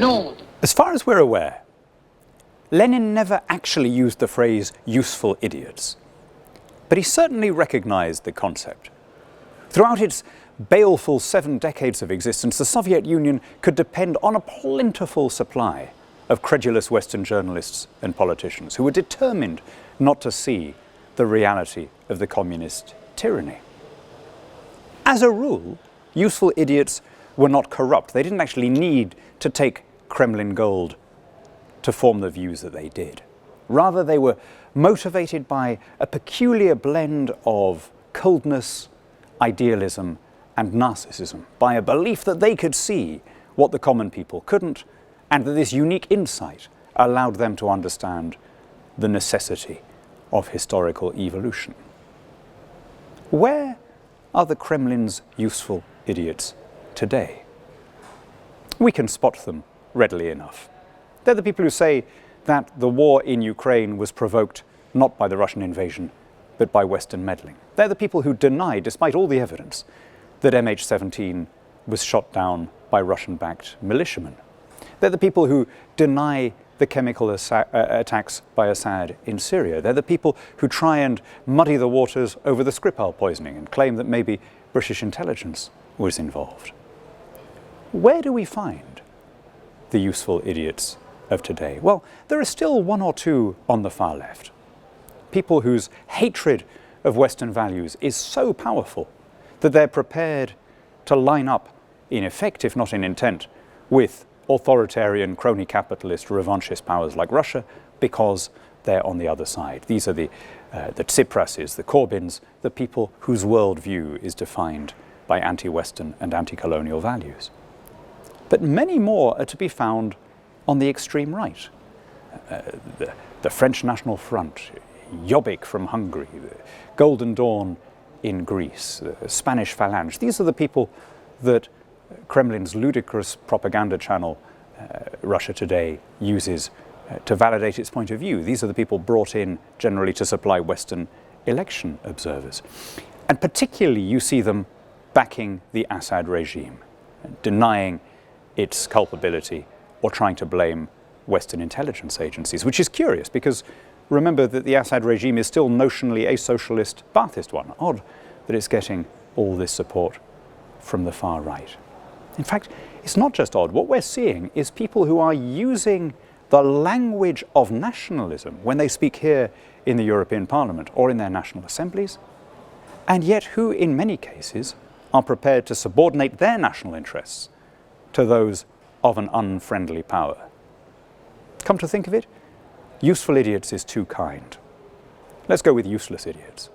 Londres. As far as we're aware, Lenin never actually used the phrase useful idiots, but he certainly recognized the concept. Throughout its baleful 7 decades of existence, the Soviet Union could depend on a plentiful supply of credulous Western journalists and politicians who were determined not to see the reality of the communist tyranny. As a rule, useful idiots were not corrupt. They didn't actually need to take Kremlin gold to form the views that they did. Rather, they were motivated by a peculiar blend of coldness, idealism, and narcissism, by a belief that they could see what the common people couldn't, and that this unique insight allowed them to understand the necessity of historical evolution. Where are the Kremlin's useful idiots today? We can spot them readily enough. They're the people who say that the war in Ukraine was provoked not by the Russian invasion, but by Western meddling. They're the people who deny, despite all the evidence, that MH17 was shot down by Russian-backed militiamen. They're the people who deny the chemical attacks by Assad in Syria. They're the people who try and muddy the waters over the Skripal poisoning and claim that maybe British intelligence was involved. Where do we find the useful idiots of today? Well, there are still one or two on the far left. People whose hatred of Western values is so powerful that they're prepared to line up, in effect, if not in intent, with authoritarian, crony capitalist, revanchist powers like Russia because they're on the other side. These are the Tsiprases, the Corbyns, the people whose worldview is defined by anti-Western and anti-colonial values. But many more are to be found on the extreme right. The French National Front, Jobbik from Hungary, the Golden Dawn in Greece, the Spanish Phalange. These are the people that Kremlin's ludicrous propaganda channel, Russia Today, uses to validate its point of view. These are the people brought in generally to supply Western election observers. And particularly you see them backing the Assad regime, denying its culpability or trying to blame Western intelligence agencies, which is curious because remember that the Assad regime is still notionally a socialist Ba'athist one. Odd that it's getting all this support from the far right. In fact, it's not just odd. What we're seeing is people who are using the language of nationalism when they speak here in the European Parliament or in their national assemblies, and yet who, in many cases, are prepared to subordinate their national interests to those of an unfriendly power. Come to think of it, useful idiots is too kind. Let's go with useless idiots.